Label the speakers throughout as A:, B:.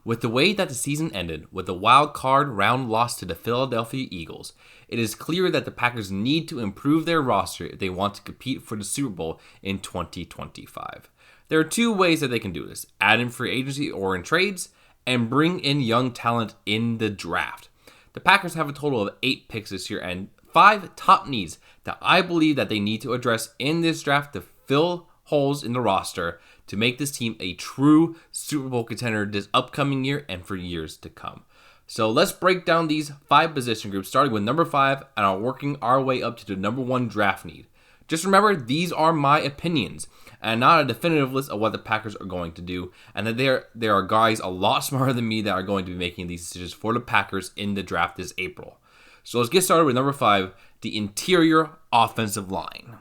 A: With the way that the season ended, with the wild card round loss to the Philadelphia Eagles, it is clear that the Packers need to improve their roster if they want to compete for the Super Bowl in 2025. There are two ways that they can do this: add in free agency or in trades, and bring in young talent in the draft. The Packers have a total of 8 picks this year and 5 top needs that I believe that they need to address in this draft to fill holes in the roster to make this team a true Super Bowl contender this upcoming year and for years to come. So let's break down these 5 position groups, starting with number 5 and are working our way up to the number 1 draft need. Just remember, these are my opinions and not a definitive list of what the Packers are going to do, and that there are guys a lot smarter than me that are going to be making these decisions for the Packers in the draft this April. So let's get started with number 5, the interior offensive line.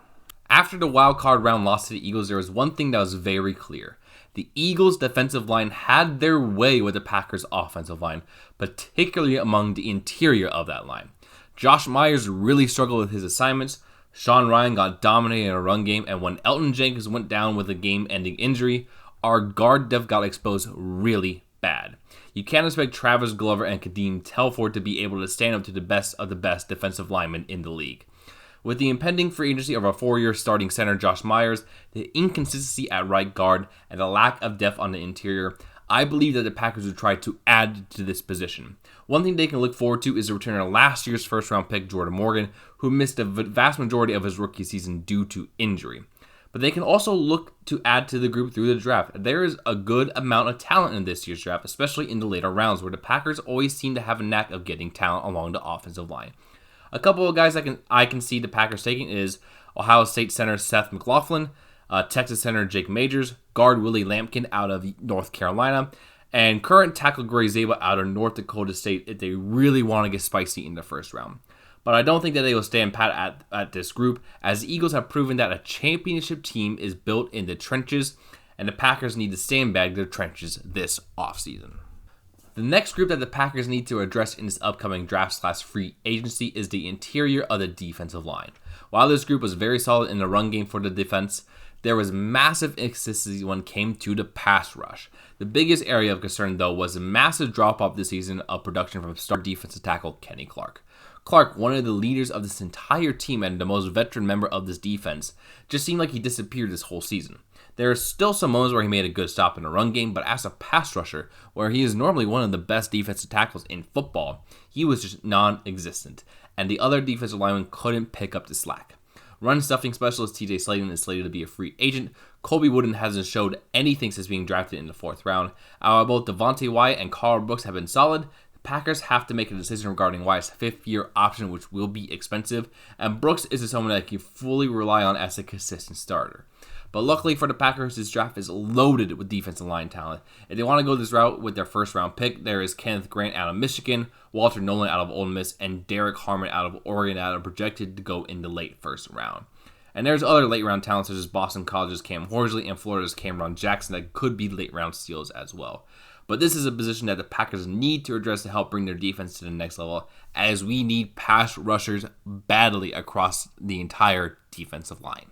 A: After the wild card round loss to the Eagles, there was one thing that was very clear. The Eagles' defensive line had their way with the Packers' offensive line, particularly among the interior of that line. Josh Myers really struggled with his assignments. Sean Ryan got dominated in a run game, and when Elton Jenkins went down with a game-ending injury, our guard depth got exposed really bad. You can't expect Travis Glover and Kadeem Telford to be able to stand up to the best of the best defensive linemen in the league. With the impending free agency of our 4-year starting center Josh Myers, the inconsistency at right guard, and the lack of depth on the interior, I believe that the Packers would try to add to this position. One thing they can look forward to is the return of last year's first-round pick Jordan Morgan, who missed the vast majority of his rookie season due to injury. But they can also look to add to the group through the draft. There is a good amount of talent in this year's draft, especially in the later rounds, where the Packers always seem to have a knack of getting talent along the offensive line. A couple of guys I can see the Packers taking is Ohio State center Seth McLaughlin, Texas center Jake Majors, guard Willie Lampkin out of North Carolina, and current tackle Gray Zaba out of North Dakota State if they really want to get spicy in the first round. But I don't think that they will stand pat at this group, as the Eagles have proven that a championship team is built in the trenches, and the Packers need to sandbag their trenches this offseason. The next group that the Packers need to address in this upcoming draft/free agency is the interior of the defensive line. While this group was very solid in the run game for the defense, there was massive inconsistency when it came to the pass rush. The biggest area of concern, though, was a massive drop-off this season of production from star defensive tackle Kenny Clark. Clark, one of the leaders of this entire team and the most veteran member of this defense, just seemed like he disappeared this whole season. There are still some moments where he made a good stop in the run game, but as a pass rusher, where he is normally one of the best defensive tackles in football, he was just non-existent, and the other defensive linemen couldn't pick up the slack. Run stuffing specialist TJ Slaton is slated to be a free agent. Colby Wooden hasn't showed anything since being drafted in the 4th round. Both Devontae Wyatt and Carl Brooks have been solid. The Packers have to make a decision regarding Wyatt's 5th-year option, which will be expensive, and Brooks is someone that can fully rely on as a consistent starter. But luckily for the Packers, this draft is loaded with defensive line talent. If they want to go this route with their first-round pick, there is Kenneth Grant out of Michigan, Walter Nolan out of Ole Miss, and Derek Harmon out of Oregon that are projected to go in the late first round. And there's other late-round talents such as Boston College's Cam Horsley and Florida's Cameron Jackson that could be late-round steals as well. But this is a position that the Packers need to address to help bring their defense to the next level, as we need pass rushers badly across the entire defensive line.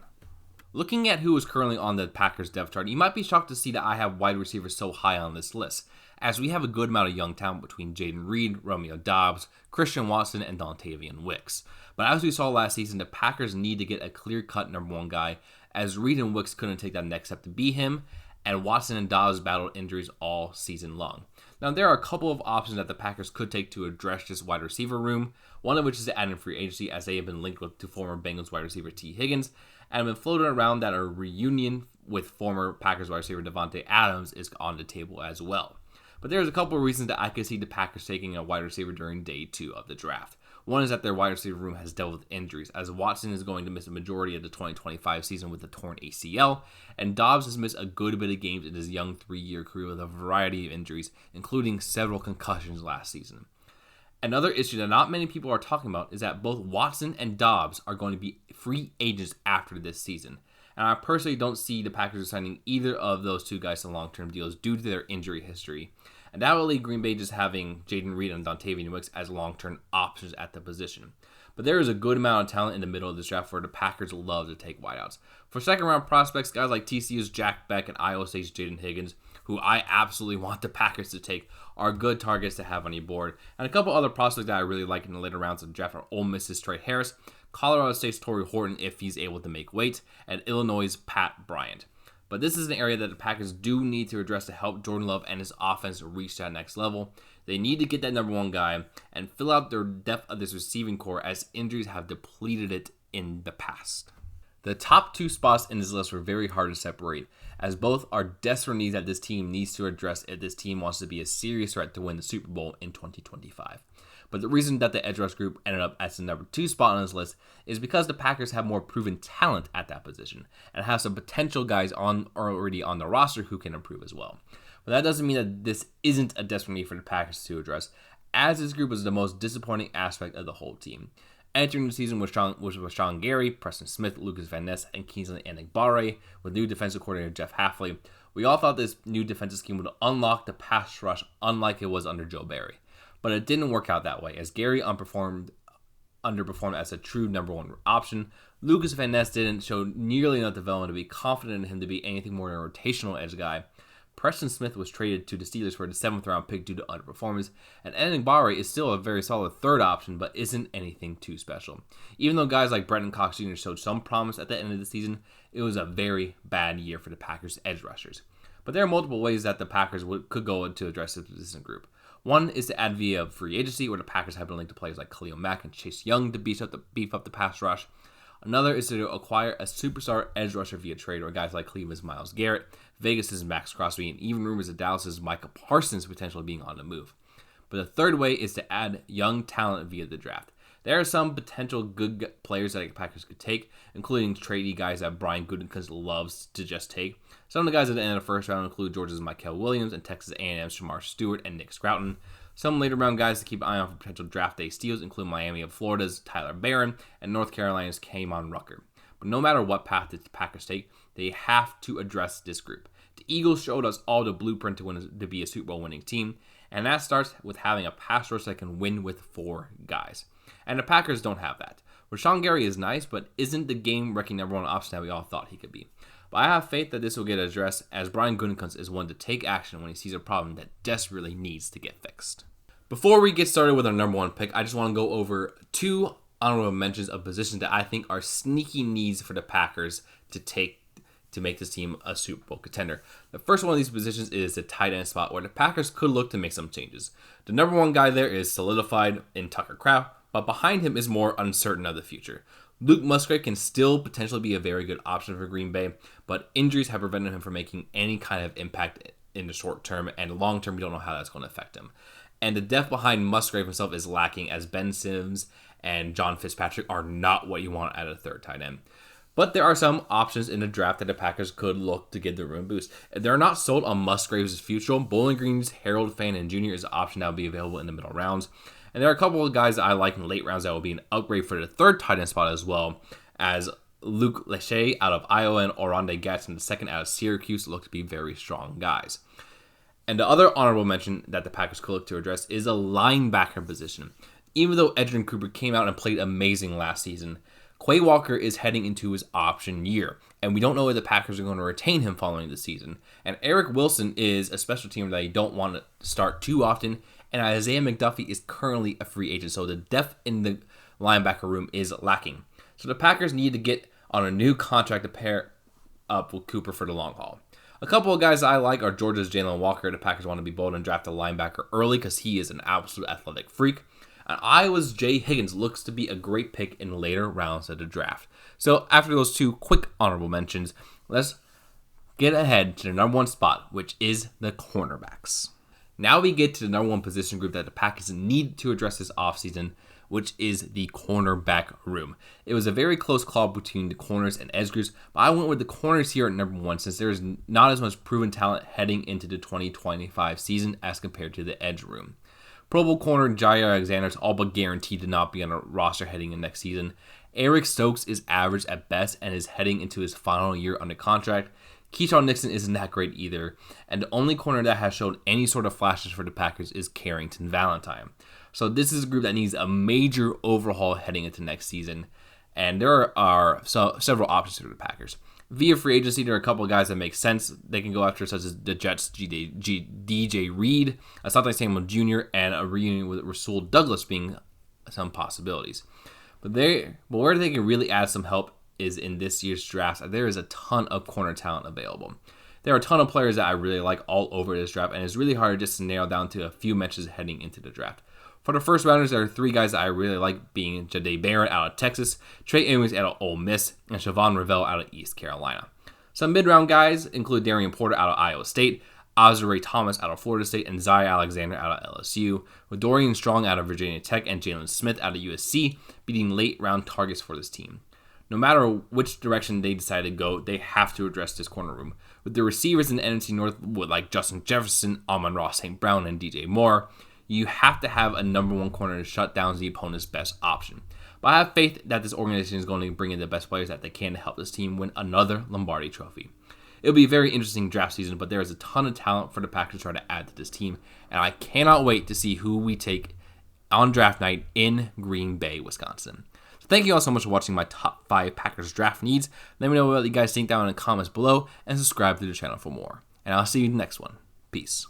A: Looking at who is currently on the Packers depth chart, you might be shocked to see that I have wide receivers so high on this list, as we have a good amount of young talent between Jaden Reed, Romeo Doubs, Christian Watson, and Dontavian Wicks. But as we saw last season, the Packers need to get a clear-cut number 1 guy, as Reed and Wicks couldn't take that next step to be him, and Watson and Doubs battled injuries all season long. Now, there are a couple of options that the Packers could take to address this wide receiver room, one of which is to add in free agency, as they have been linked to former Bengals wide receiver T. Higgins, and have been floating around that a reunion with former Packers wide receiver Davante Adams is on the table as well. But there's a couple of reasons that I could see the Packers taking a wide receiver during day 2 of the draft. One is that their wide receiver room has dealt with injuries, as Watson is going to miss a majority of the 2025 season with a torn ACL, and Dobbs has missed a good bit of games in his young 3-year career with a variety of injuries, including several concussions last season. Another issue that not many people are talking about is that both Watson and Dobbs are going to be free agents after this season. And I personally don't see the Packers signing either of those two guys to long-term deals due to their injury history. And that will leave Green Bay just having Jaden Reed and Dontavian Wicks as long-term options at the position. But there is a good amount of talent in the middle of this draft where the Packers love to take wideouts. For second-round prospects, guys like TCU's Jack Beck and Iowa State's Jaden Higgins, who I absolutely want the Packers to take, are good targets to have on your board. And a couple other prospects that I really like in the later rounds of the draft are Ole Miss's Trey Harris, Colorado State's Torrey Horton if he's able to make weight, and Illinois' Pat Bryant. But this is an area that the Packers do need to address to help Jordan Love and his offense reach that next level. They need to get that number one guy and fill out their depth of this receiving core, as injuries have depleted it in the past. The top two spots in this list were very hard to separate, as both are desperate needs that this team needs to address if this team wants to be a serious threat to win the Super Bowl in 2025. But the reason that the edge rush group ended up as the number 2 spot on this list is because the Packers have more proven talent at that position and have some potential guys already on the roster who can improve as well. But that doesn't mean that this isn't a desperate need for the Packers to address, as this group was the most disappointing aspect of the whole team. Entering the season with Sean Gary, Preston Smith, Lucas Van Ness, and Kingsley Enagbare, with new defensive coordinator Jeff Hafley, we all thought this new defensive scheme would unlock the pass rush unlike it was under Joe Barry. But it didn't work out that way, as Gary underperformed as a true number one option. Lucas Van Ness didn't show nearly enough development to be confident in him to be anything more than a rotational edge guy. Preston Smith was traded to the Steelers for the 7th round pick due to underperformance, and Enagbare is still a very solid third option, but isn't anything too special. Even though guys like Brenton Cox Jr. showed some promise at the end of the season, it was a very bad year for the Packers' edge rushers. But there are multiple ways that the Packers could go to address this position group. One is to add via free agency, where the Packers have been linked to players like Khalil Mack and Chase Young to beef up the pass rush. Another is to acquire a superstar edge rusher via trade, where guys like Cleveland's Myles Garrett, Vegas' Max Crosby, and even rumors of Dallas' Micah Parsons potentially being on the move. But the third way is to add young talent via the draft. There are some potential good players that the Packers could take, including tradey guys that Brian Gutekunst loves to just take. Some of the guys at the end of the first round include Georgia's Mykel Williams and Texas A&M's Shamar Stewart and Nick Scrouton. Some later round guys to keep an eye on for potential draft day steals include Miami of Florida's Tyler Barron and North Carolina's Kamon Rucker. But no matter what path the Packers take, they have to address this group. The Eagles showed us all the blueprint to be a Super Bowl winning team, and that starts with having a pass rush that can win with 4 guys. And the Packers don't have that. Rashawn Gary is nice, but isn't the game-wrecking number one option that we all thought he could be. But I have faith that this will get addressed, as Brian Gutekunst is one to take action when he sees a problem that desperately needs to get fixed. Before we get started with our number 1 pick, I just want to go over 2 honorable mentions of positions that I think are sneaky needs for the Packers to take to make this team a Super Bowl contender. The first one of these positions is the tight end spot, where the Packers could look to make some changes. The number 1 guy there is solidified in Tucker Kraft, but behind him is more uncertain of the future. Luke Musgrave can still potentially be a very good option for Green Bay, but injuries have prevented him from making any kind of impact in the short term, and long term we don't know how that's going to affect him. And the depth behind Musgrave himself is lacking, as Ben Sims and John Fitzpatrick are not what you want at a third tight end. But there are some options in the draft that the Packers could look to give the room a boost. If they're not sold on Musgrave's future, Bowling Green's Harold Fannin Jr. is an option that will be available in the middle rounds. And there are a couple of guys that I like in late rounds that will be an upgrade for the third tight end spot as well, as Luke Lachey out of Iowa and Oronde Gadsden II out of Syracuse look to be very strong guys. And the other honorable mention that the Packers could look to address is a linebacker position. Even though Edgerrin Cooper came out and played amazing last season, Quay Walker is heading into his option year, and we don't know if the Packers are going to retain him following the season. And Eric Wilson is a special teamer that you don't want to start too often, and Isaiah McDuffie is currently a free agent, so the depth in the linebacker room is lacking. So the Packers need to get on a new contract to pair up with Cooper for the long haul. A couple of guys I like are Georgia's Jalen Walker. The Packers want to be bold and draft a linebacker early because he is an absolute athletic freak. And Iowa's Jay Higgins looks to be a great pick in later rounds of the draft. So after those 2 quick honorable mentions, let's get ahead to the number 1 spot, which is the cornerbacks. Now we get to the number 1 position group that the Packers need to address this offseason, which is the cornerback room. It was a very close call between the corners and edge groups, but I went with the corners here at number 1 since there is not as much proven talent heading into the 2025 season as compared to the edge room. Pro Bowl corner Jair Alexander is all but guaranteed to not be on a roster heading in next season. Eric Stokes is average at best and is heading into his final year under contract. Keyshawn Nixon isn't that great either, and the only corner that has shown any sort of flashes for the Packers is Carrington Valentine. So this is a group that needs a major overhaul heading into next season, and there are several options for the Packers. Via free agency, there are a couple of guys that make sense they can go after, such as the Jets' DJ Reed, Asante Samuel Jr., and a reunion with Rasul Douglas being some possibilities. But where they can really add some help is in this year's draft. There is a ton of corner talent available. There are a ton of players that I really like all over this draft, and it's really hard just to narrow down to a few mentions heading into the draft. For the first rounders, there are 3 guys that I really like, being Jahdae Barrett out of Texas, Trey Owens out of Ole Miss, and Siobhan Revelle out of East Carolina. Some mid-round guys include Darian Porter out of Iowa State, Azure Thomas out of Florida State, and Zaya Alexander out of LSU, with Dorian Strong out of Virginia Tech and Jalen Smith out of USC being late-round targets for this team. No matter which direction they decide to go, they have to address this corner room. With the receivers in the NFC North like Justin Jefferson, Amon-Ra St. Brown, and DJ Moore, you have to have a number 1 corner to shut down the opponent's best option. But I have faith that this organization is going to bring in the best players that they can to help this team win another Lombardi trophy. It'll be a very interesting draft season, but there is a ton of talent for the Packers to try to add to this team, and I cannot wait to see who we take on draft night in Green Bay, Wisconsin. So thank you all so much for watching my top 5 Packers draft needs. Let me know what you guys think down in the comments below, and subscribe to the channel for more. And I'll see you in the next one. Peace.